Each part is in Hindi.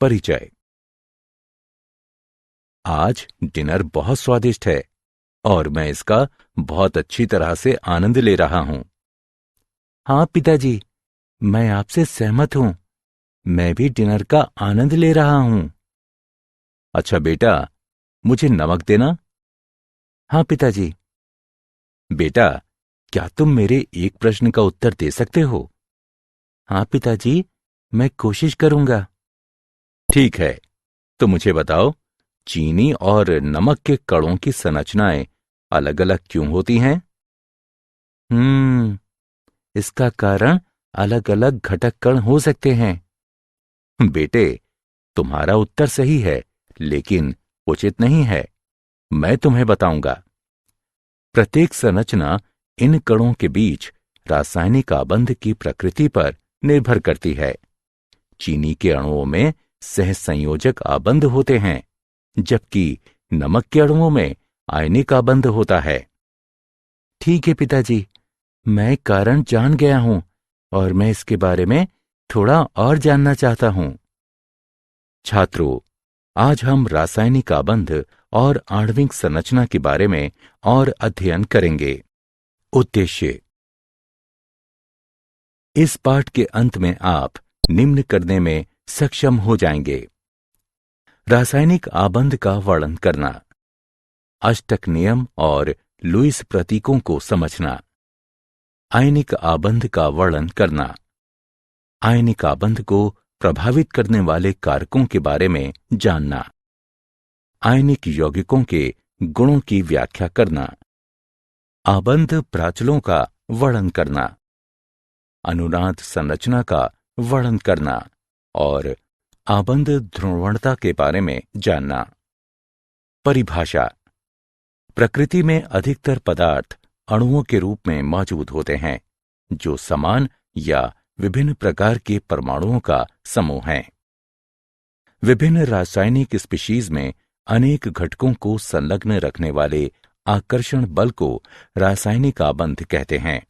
परिचय। आज डिनर बहुत स्वादिष्ट है और मैं इसका बहुत अच्छी तरह से आनंद ले रहा हूं। हाँ पिताजी, मैं आपसे सहमत हूं। मैं भी डिनर का आनंद ले रहा हूं। अच्छा बेटा, मुझे नमक देना। हाँ पिताजी। बेटा, क्या तुम मेरे एक प्रश्न का उत्तर दे सकते हो? हाँ पिताजी, मैं कोशिश करूंगा। ठीक है, तो मुझे बताओ, चीनी और नमक के कणों की संरचनाएं अलग अलग क्यों होती हैं? इसका कारण अलग अलग घटक कण हो सकते हैं। बेटे, तुम्हारा उत्तर सही है, लेकिन उचित नहीं है। मैं तुम्हें बताऊंगा। प्रत्येक संरचना इन कणों के बीच रासायनिक आबंध की प्रकृति पर निर्भर करती है। चीनी के अणुओं में सहसंयोजक आबंध होते हैं, जबकि नमक के अणुओं में आयनिक आबंध होता है। ठीक है पिताजी, मैं कारण जान गया हूं और मैं इसके बारे में थोड़ा और जानना चाहता हूं। छात्रों, आज हम रासायनिक आबंध और आणविक संरचना के बारे में और अध्ययन करेंगे। उद्देश्य। इस पाठ के अंत में आप निम्न करने में सक्षम हो जाएंगे: रासायनिक आबंध का वर्णन करना, अष्टक नियम और लुईस प्रतीकों को समझना, आयनिक आबंध का वर्णन करना, आयनिक आबंध को प्रभावित करने वाले कारकों के बारे में जानना, आयनिक यौगिकों के गुणों की व्याख्या करना, आबंध प्राचलों का वर्णन करना, अनुनाद संरचना का वर्णन करना और आबंध ध्रुवणता के बारे में जानना। परिभाषा। प्रकृति में अधिकतर पदार्थ अणुओं के रूप में मौजूद होते हैं, जो समान या विभिन्न प्रकार के परमाणुओं का समूह हैं। विभिन्न रासायनिक स्पीशीज में अनेक घटकों को संलग्न रखने वाले आकर्षण बल को रासायनिक आबंध कहते हैं।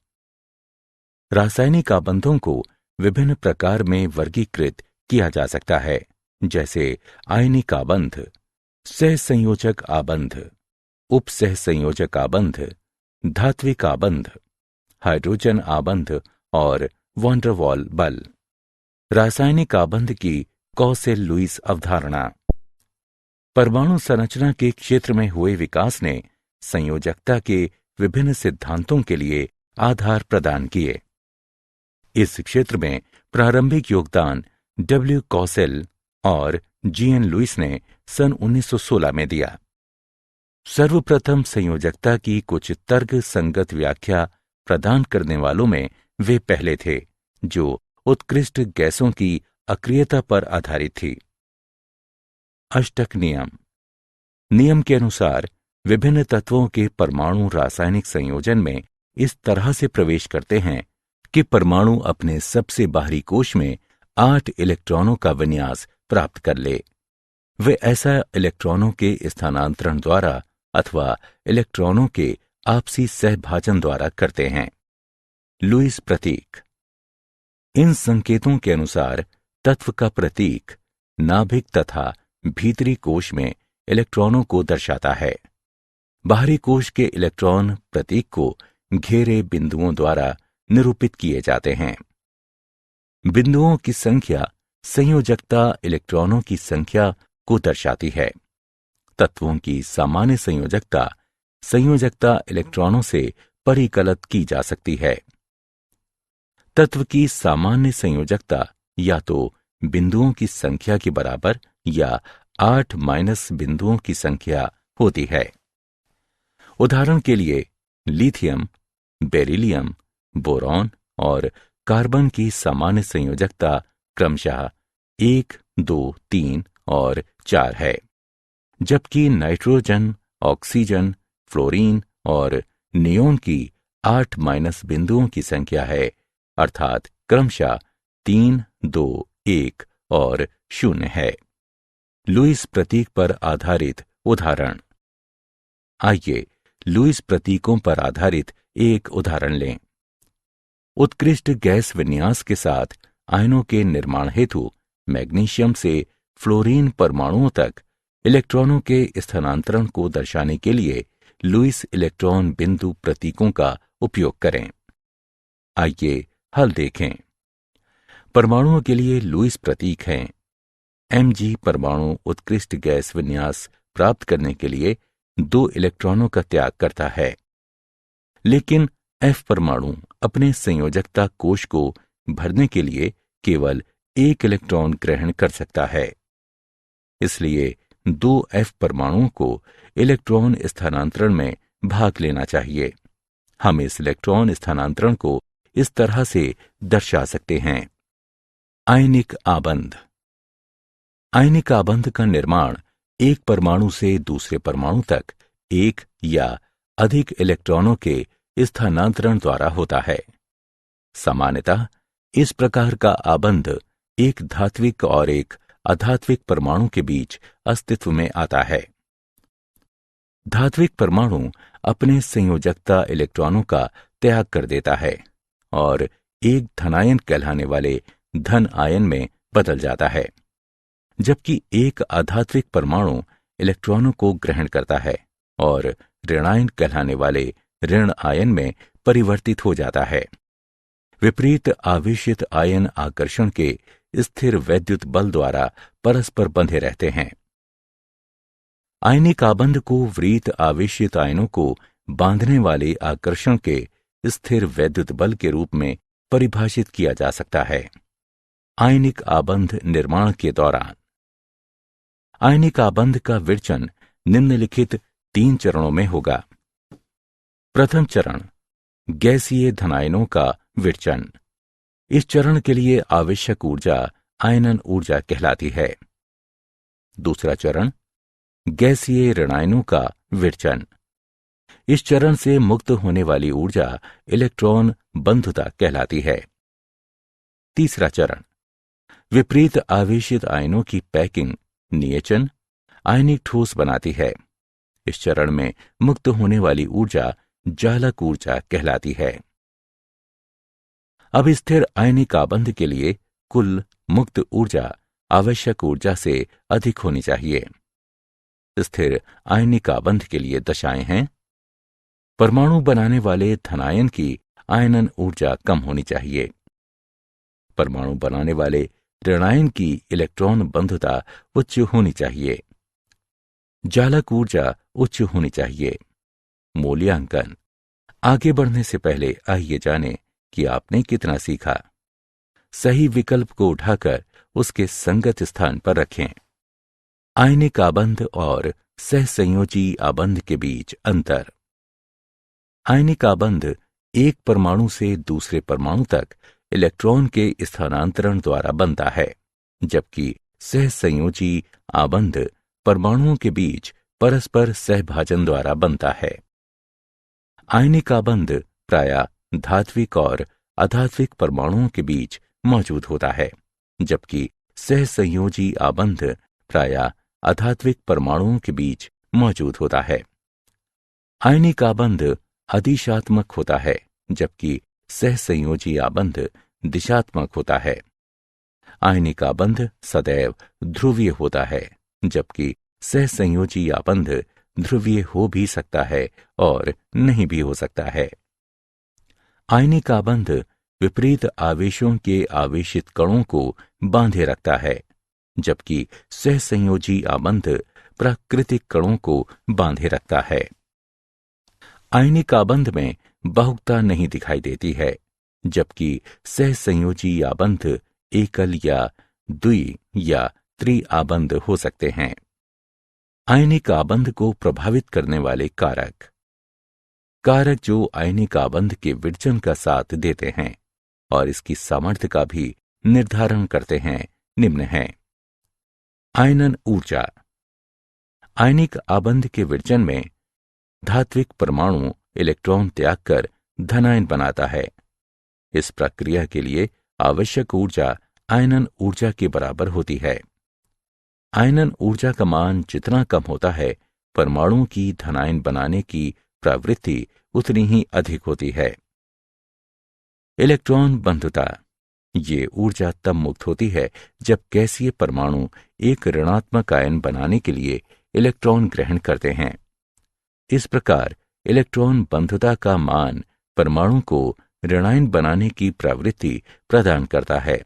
रासायनिक आबंधों को विभिन्न प्रकार में वर्गीकृत किया जा सकता है, जैसे आयनिक आबंध, सहसंयोजक आबंध, उपसहसंयोजक आबंध, धात्विक आबंध, हाइड्रोजन आबंध और वॉन डेर वाल बल। रासायनिक आबंध की कॉसेल-लुईस अवधारणा। परमाणु संरचना के क्षेत्र में हुए विकास ने संयोजकता के विभिन्न सिद्धांतों के लिए आधार प्रदान किए। इस क्षेत्र में प्रारंभिक योगदान डब्ल्यू कॉसेल और जीएन लुईस ने सन 1916 में दिया। सर्वप्रथम संयोजकता की कुछ तर्क संगत व्याख्या प्रदान करने वालों में वे पहले थे, जो उत्कृष्ट गैसों की अक्रियता पर आधारित थी। अष्टक नियम। नियम के अनुसार विभिन्न तत्वों के परमाणु रासायनिक संयोजन में इस तरह से प्रवेश करते हैं कि परमाणु अपने सबसे बाहरी कोश में 8 इलेक्ट्रॉनों का विन्यास प्राप्त कर ले। वे ऐसा इलेक्ट्रॉनों के स्थानांतरण द्वारा अथवा इलेक्ट्रॉनों के आपसी सहभाजन द्वारा करते हैं। लुईस प्रतीक। इन संकेतों के अनुसार तत्व का प्रतीक नाभिक तथा भीतरी कोश में इलेक्ट्रॉनों को दर्शाता है। बाहरी कोश के इलेक्ट्रॉन प्रतीक को घेरे बिंदुओं द्वारा निरूपित किए जाते हैं। बिंदुओं की संख्या संयोजकता इलेक्ट्रॉनों की संख्या को दर्शाती है। तत्वों की सामान्य संयोजकता इलेक्ट्रॉनों से परिकलित की जा सकती है। तत्व की सामान्य संयोजकता या तो बिंदुओं की संख्या के बराबर या 8 माइनस बिंदुओं की संख्या होती है। उदाहरण के लिए लिथियम, बेरिलियम, बोरॉन और कार्बन की सामान्य संयोजकता क्रमशः 1, 2, 3 और 4 है, जबकि नाइट्रोजन, ऑक्सीजन, फ्लोरीन और नियोन की 8 माइनस बिंदुओं की संख्या है, अर्थात क्रमशः 3, 2, 1 और 0 है। लुईस प्रतीक पर आधारित उदाहरण। आइए लुईस प्रतीकों पर आधारित एक उदाहरण लें। उत्कृष्ट गैस विन्यास के साथ आयनों के निर्माण हेतु मैग्नीशियम से फ्लोरीन परमाणुओं तक इलेक्ट्रॉनों के स्थानांतरण को दर्शाने के लिए लुईस इलेक्ट्रॉन बिंदु प्रतीकों का उपयोग करें। आइए हल देखें। परमाणुओं के लिए लुईस प्रतीक हैं। Mg परमाणु उत्कृष्ट गैस विन्यास प्राप्त करने के लिए 2 इलेक्ट्रॉनों का त्याग करता है, लेकिन F परमाणु अपने संयोजकता कोश को भरने के लिए केवल 1 इलेक्ट्रॉन ग्रहण कर सकता है। इसलिए 2 F परमाणुओं को इलेक्ट्रॉन स्थानांतरण में भाग लेना चाहिए। हम इस इलेक्ट्रॉन स्थानांतरण को इस तरह से दर्शा सकते हैं। आयनिक आबंध। आयनिक आबंध का निर्माण एक परमाणु से दूसरे परमाणु तक एक या अधिक इलेक्ट्रॉनों के स्थानांतरण द्वारा होता है। सामान्यतः इस प्रकार का आबंध एक धात्विक और एक अधात्विक परमाणु के बीच अस्तित्व में आता है। धात्विक परमाणु अपने संयोजकता इलेक्ट्रॉनों का त्याग कर देता है और एक धनायन कहलाने वाले धन आयन में बदल जाता है, जबकि एक अधात्विक परमाणु इलेक्ट्रॉनों को ग्रहण करता है और ऋणायन कहलाने वाले ऋण आयन में परिवर्तित हो जाता है। विपरीत आवेशित आयन आकर्षण के स्थिर वैद्युत बल द्वारा परस्पर बंधे रहते हैं। आयनिक आबंध को विपरीत आवेशित आयनों को बांधने वाले आकर्षण के स्थिर वैद्युत बल के रूप में परिभाषित किया जा सकता है। आयनिक आबंध निर्माण के दौरान आयनिक आबंध का विरचन निम्नलिखित 3 चरणों में होगा। प्रथम चरण, गैसीय धनायनों का विरचन। इस चरण के लिए आवश्यक ऊर्जा आयनन ऊर्जा कहलाती है। दूसरा चरण, गैसीय ऋणायनों का विरचन। इस चरण से मुक्त होने वाली ऊर्जा इलेक्ट्रॉन बंधुता कहलाती है। तीसरा चरण, विपरीत आवेशित आयनों की पैकिंग नियचन आयनिक ठोस बनाती है। इस चरण में मुक्त होने वाली ऊर्जा जालक ऊर्जा कहलाती है। अब स्थिर आयनिक आबंध के लिए कुल मुक्त ऊर्जा आवश्यक ऊर्जा से अधिक होनी चाहिए। स्थिर आयनिक आबंध के लिए दशाएं हैं। परमाणु बनाने वाले धनायन की आयनन ऊर्जा कम होनी चाहिए। परमाणु बनाने वाले ऋणायन की इलेक्ट्रॉन बंधुता उच्च होनी चाहिए। जालक ऊर्जा उच्च होनी चाहिए। मूल्यांकन। आगे बढ़ने से पहले आइए जानें कि आपने कितना सीखा। सही विकल्प को उठाकर उसके संगत स्थान पर रखें। आयनिक आबंध और सहसंयोजी आबंध के बीच अंतर। आयनिक आबंध एक परमाणु से दूसरे परमाणु तक इलेक्ट्रॉन के स्थानांतरण द्वारा बनता है, जबकि सहसंयोजी आबंध परमाणुओं के बीच परस्पर सहभाजन द्वारा बनता है। आयनिक आबंध प्रायः धात्विक और अधात्विक परमाणुओं के बीच मौजूद होता है, जबकि सहसंयोजी आबंध प्रायः अधात्विक परमाणुओं के बीच मौजूद होता है। आयनिक आबंध अदिशात्मक होता है, जबकि सहसंयोजी आबंध दिशात्मक होता है। आयनिक आबंध सदैव ध्रुवीय होता है, जबकि सहसंयोजी आबंध ध्रुवीय हो भी सकता है और नहीं भी हो सकता है। आयनिक आबंध विपरीत आवेशों के आवेशित कणों को बांधे रखता है, जबकि सहसंयोजी आबंध प्राकृतिक कणों को बांधे रखता है। आयनिक आबंध में बहुकता नहीं दिखाई देती है, जबकि सहसंयोजी आबंध एकल या द्वि या त्रि आबंध हो सकते हैं। आयनिक आबंध को प्रभावित करने वाले कारक जो आयनिक आबंध के विरचन का साथ देते हैं और इसकी सामर्थ्य का भी निर्धारण करते हैं, निम्न हैं। आयनन ऊर्जा। आयनिक आबंध के विरचन में धात्विक परमाणु इलेक्ट्रॉन त्याग कर धनायन बनाता है। इस प्रक्रिया के लिए आवश्यक ऊर्जा आयनन ऊर्जा के बराबर होती है। आयनन ऊर्जा का मान जितना कम होता है, परमाणुओं की धनायन बनाने की प्रवृत्ति उतनी ही अधिक होती है। इलेक्ट्रॉन बंधुता। ये ऊर्जा तब मुक्त होती है जब गैसीय परमाणु एक ऋणात्मक आयन बनाने के लिए इलेक्ट्रॉन ग्रहण करते हैं। इस प्रकार इलेक्ट्रॉन बंधुता का मान परमाणु को ऋणायन बनाने की प्रवृत्ति प्रदान करता है।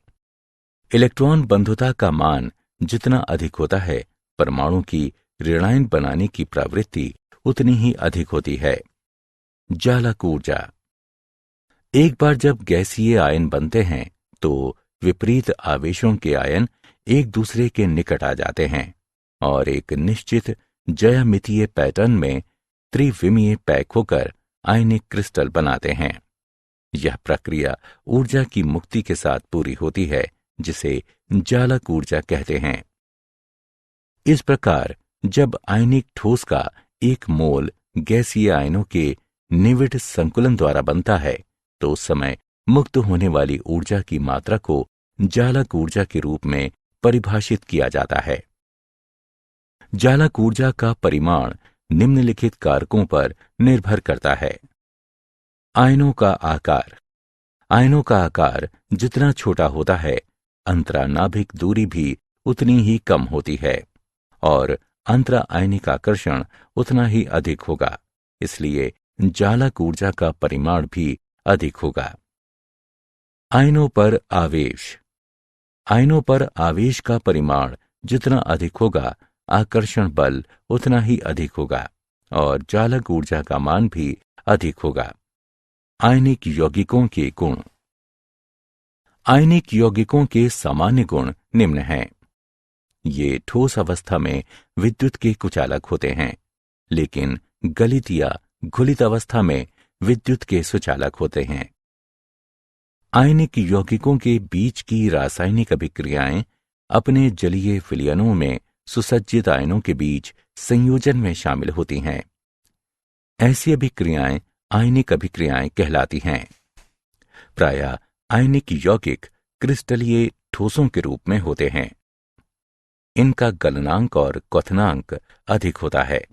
इलेक्ट्रॉन बंधुता का मान जितना अधिक होता है, परमाणु की ऋणायन बनाने की प्रवृत्ति उतनी ही अधिक होती है। जालक ऊर्जा। एक बार जब गैसीय आयन बनते हैं तो विपरीत आवेशों के आयन एक दूसरे के निकट आ जाते हैं और एक निश्चित ज्यामितीय पैटर्न में त्रिविमीय पैक होकर आयनिक क्रिस्टल बनाते हैं। यह प्रक्रिया ऊर्जा की मुक्ति के साथ पूरी होती है, जिसे जालक ऊर्जा कहते हैं। इस प्रकार जब आयनिक ठोस का एक मोल गैसीय आयनों के निविड़ संकुलन द्वारा बनता है तो उस समय मुक्त होने वाली ऊर्जा की मात्रा को जालक ऊर्जा के रूप में परिभाषित किया जाता है। जालक ऊर्जा का परिमाण निम्नलिखित कारकों पर निर्भर करता है। आयनों का आकार। आयनों का आकार जितना छोटा होता है, अंतरानाभिक दूरी भी उतनी ही कम होती है और अंतरा आयनिक आकर्षण उतना ही अधिक होगा, इसलिए जालक ऊर्जा का परिमाण भी अधिक होगा। आयनों पर आवेश। आयनों पर आवेश का परिमाण जितना अधिक होगा, आकर्षण बल उतना ही अधिक होगा और जालक ऊर्जा का मान भी अधिक होगा। आयनिक यौगिकों के गुण। आयनिक यौगिकों के सामान्य गुण निम्न हैं। ये ठोस अवस्था में विद्युत के कुचालक होते हैं, लेकिन गलित या घुलित अवस्था में विद्युत के सुचालक होते हैं। आयनिक यौगिकों के बीच की रासायनिक अभिक्रियाएं अपने जलीय विलयनों में सुसज्जित आयनों के बीच संयोजन में शामिल होती हैं। ऐसी अभिक्रियाएं आयनिक अभिक्रियाएं कहलाती हैं। प्रायः आयनिक यौगिक क्रिस्टलीय ठोसों के रूप में होते हैं। इनका गलनांक और क्वथनांक अधिक होता है।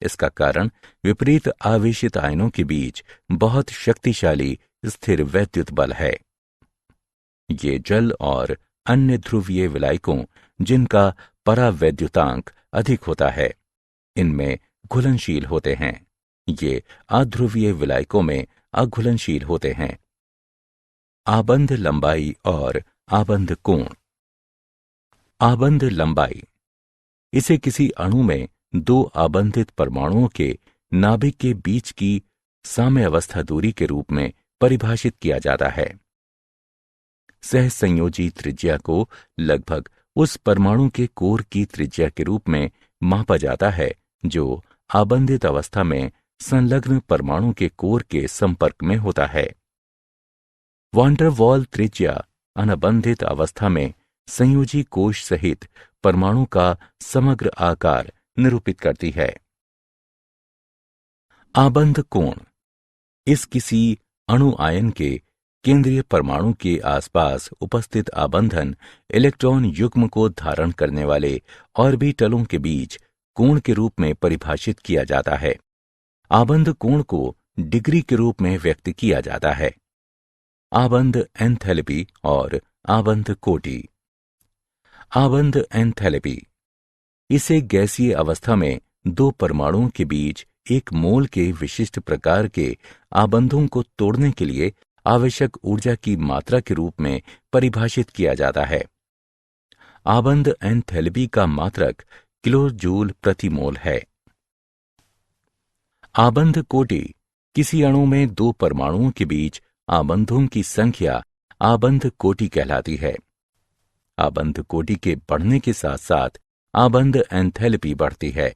इसका कारण विपरीत आवेशित आयनों के बीच बहुत शक्तिशाली स्थिर वैद्युत बल है। ये जल और अन्य ध्रुवीय विलायकों जिनका परावैद्युतांक अधिक होता है, इनमें घुलनशील होते हैं। ये अध्रुवीय विलायकों में अघुलनशील होते हैं। आबंध लंबाई और आबंध कोण। आबंध लंबाई, इसे किसी अणु में दो आबंधित परमाणुओं के नाभिक के बीच की साम्यावस्था दूरी के रूप में परिभाषित किया जाता है। सहसंयोजी त्रिज्या को लगभग उस परमाणु के कोर की त्रिज्या के रूप में मापा जाता है जो आबंधित अवस्था में संलग्न परमाणु के कोर के संपर्क में होता है। वान डर वाल त्रिज्या अनबंधित अवस्था में संयोजी कोश सहित परमाणु का समग्र आकार निरूपित करती है। आबंध कोण, इस किसी अणु आयन के केंद्रीय परमाणु के आसपास उपस्थित आबंधन इलेक्ट्रॉन युग्म को धारण करने वाले ऑर्बिटलों के बीच कोण के रूप में परिभाषित किया जाता है। आबंध कोण को डिग्री के रूप में व्यक्त किया जाता है। आबंध एंथैल्पी और आबंध कोटि। आबंध एंथैल्पी, इसे गैसीय अवस्था में दो परमाणुओं के बीच एक मोल के विशिष्ट प्रकार के आबंधों को तोड़ने के लिए आवश्यक ऊर्जा की मात्रा के रूप में परिभाषित किया जाता है। आबंध एंथैल्पी का मात्रक किलो जूल प्रति मोल है। आबंध कोटि, किसी अणु में दो परमाणुओं के बीच आबंधों की संख्या आबंध कोटि कहलाती है। आबंध कोटि के बढ़ने के साथ साथ आबंध एंथैल्पी बढ़ती है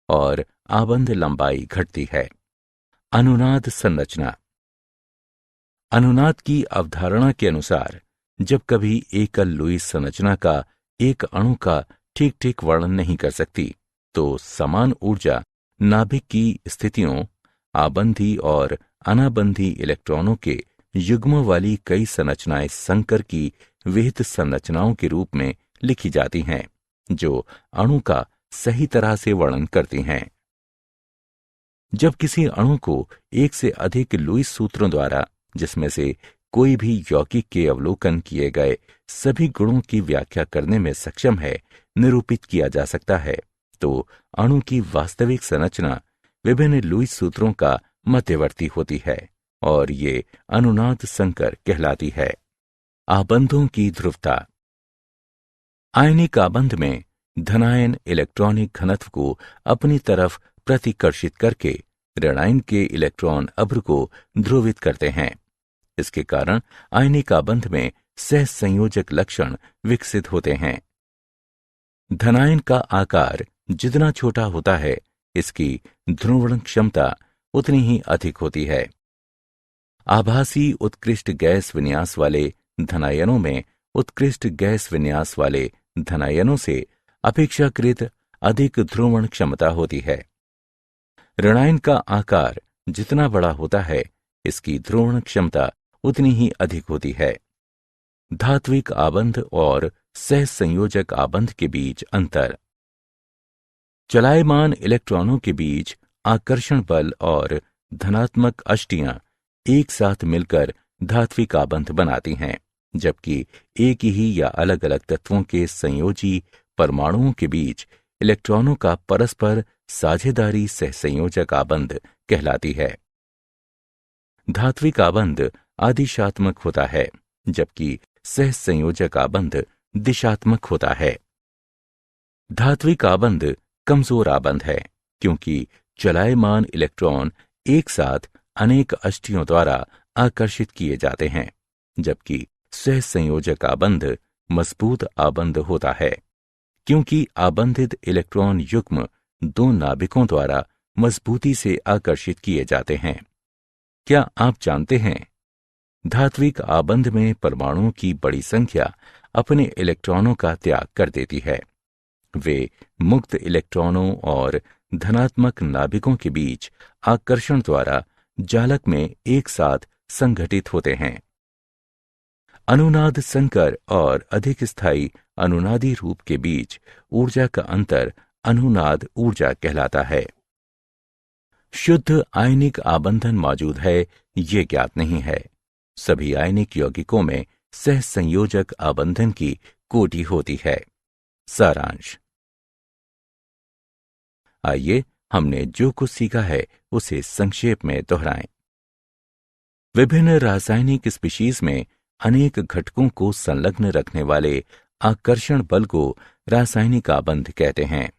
और आबंध लंबाई घटती है। अनुनाद संरचना। अनुनाद की अवधारणा के अनुसार जब कभी एकल लुईस संरचना का एक अणु का ठीक ठीक वर्णन नहीं कर सकती तो समान ऊर्जा नाभिक की स्थितियों, आबंधी और अनाबंधी इलेक्ट्रॉनों के युग्मों वाली कई संरचनाएं संकर की विहित संरचनाओं के रूप में लिखी जाती हैं जो अणु का सही तरह से वर्णन करती हैं। जब किसी अणु को एक से अधिक लुईस सूत्रों द्वारा, जिसमें से कोई भी यौगिक के अवलोकन किए गए सभी गुणों की व्याख्या करने में सक्षम है निरूपित किया जा सकता है, तो अणु की वास्तविक संरचना विभिन्न लुईस सूत्रों का मध्यवर्ती होती है और ये अनुनाद संकर कहलाती है। आबंधों की ध्रुवता। आयनिक आबंध में धनायन इलेक्ट्रॉनिक घनत्व को अपनी तरफ प्रतिकर्षित करके ऋणायन के इलेक्ट्रॉन अभ्र को ध्रुवित करते हैं। इसके कारण आयनिक आबंध में सहसंयोजक लक्षण विकसित होते हैं। धनायन का आकार जितना छोटा होता है, इसकी ध्रुवण क्षमता उतनी ही अधिक होती है। आभासी उत्कृष्ट गैस विन्यास वाले धनायनों में उत्कृष्ट गैस विन्यास वाले धनायनों से अपेक्षाकृत अधिक ध्रुवण क्षमता होती है। ऋणायन का आकार जितना बड़ा होता है, इसकी ध्रुवण क्षमता उतनी ही अधिक होती है। धात्विक आबंध और सहसंयोजक आबंध के बीच अंतर। चलायमान इलेक्ट्रॉनों के बीच आकर्षण बल और धनात्मक अष्टियां एक साथ मिलकर धात्विक आबंध बनाती हैं, जबकि एक ही या अलग अलग तत्वों के संयोजी परमाणुओं के बीच इलेक्ट्रॉनों का परस्पर साझेदारी सहसंयोजक आबंध कहलाती है। धात्विक आबंध आदिशात्मक होता है, जबकि सहसंयोजक आबंध दिशात्मक होता है। धात्विक आबंध कमजोर आबंध है, क्योंकि चलायमान इलेक्ट्रॉन एक साथ अनेक अष्टियों द्वारा आकर्षित किए जाते हैं, जबकि सहसंयोजक आबंध मजबूत आबंध होता है, क्योंकि आबंधित इलेक्ट्रॉन युग्म दो नाभिकों द्वारा मजबूती से आकर्षित किए जाते हैं। क्या आप जानते हैं, धात्विक आबंध में परमाणुओं की बड़ी संख्या अपने इलेक्ट्रॉनों का त्याग कर देती है। वे मुक्त इलेक्ट्रॉनों और धनात्मक नाभिकों के बीच आकर्षण द्वारा जालक में एक साथ संघटित होते हैं। अनुनाद संकर और अधिक स्थायी अनुनादी रूप के बीच ऊर्जा का अंतर अनुनाद ऊर्जा कहलाता है। शुद्ध आयनिक आबंधन मौजूद है, ये ज्ञात नहीं है। सभी आयनिक यौगिकों में सहसंयोजक आबंधन की कोटि होती है। सारांश। आइए हमने जो कुछ सीखा है उसे संक्षेप में दोहराएं। विभिन्न रासायनिक स्पीशीज में अनेक घटकों को संलग्न रखने वाले आकर्षण बल को रासायनिक आबंध कहते हैं।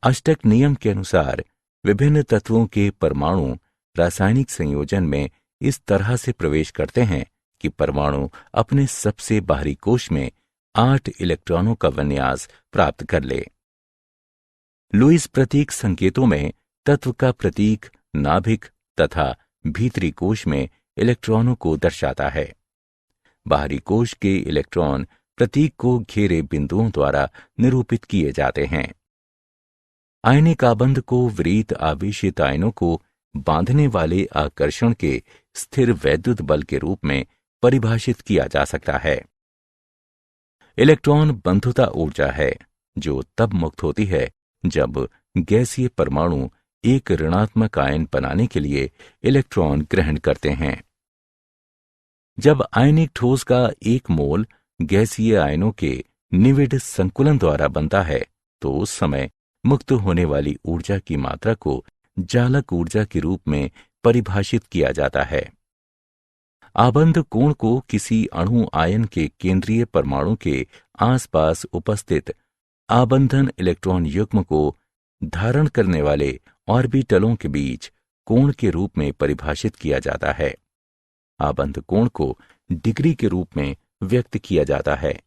अष्टक नियम के अनुसार विभिन्न तत्वों के परमाणु रासायनिक संयोजन में इस तरह से प्रवेश करते हैं कि परमाणु अपने सबसे बाहरी कोश में 8 इलेक्ट्रॉनों का विन्यास प्राप्त कर ले। लुईस प्रतीक संकेतों में तत्व का प्रतीक नाभिक तथा भीतरी कोश में इलेक्ट्रॉनों को दर्शाता है। बाहरी कोश के इलेक्ट्रॉन प्रतीक को घेरे बिंदुओं द्वारा निरूपित किए जाते हैं। आयनिक आबंध को विपरीत आवेशित आयनों को बांधने वाले आकर्षण के स्थिर वैद्युत बल के रूप में परिभाषित किया जा सकता है। इलेक्ट्रॉन बंधुता ऊर्जा है, जो तब मुक्त होती है जब गैसीय परमाणु एक ऋणात्मक आयन बनाने के लिए इलेक्ट्रॉन ग्रहण करते हैं। जब आयनिक ठोस का एक मोल गैसीय आयनों के निविड संकुलन द्वारा बनता है, तो उस समय मुक्त होने वाली ऊर्जा की मात्रा को जालक ऊर्जा के रूप में परिभाषित किया जाता है। आबंध कोण को किसी अणु आयन के केंद्रीय परमाणु के आसपास उपस्थित आबंधन इलेक्ट्रॉन युग्म को धारण करने वाले ऑर्बिटलों के बीच कोण के रूप में परिभाषित किया जाता है। आबंध कोण को डिग्री के रूप में व्यक्त किया जाता है।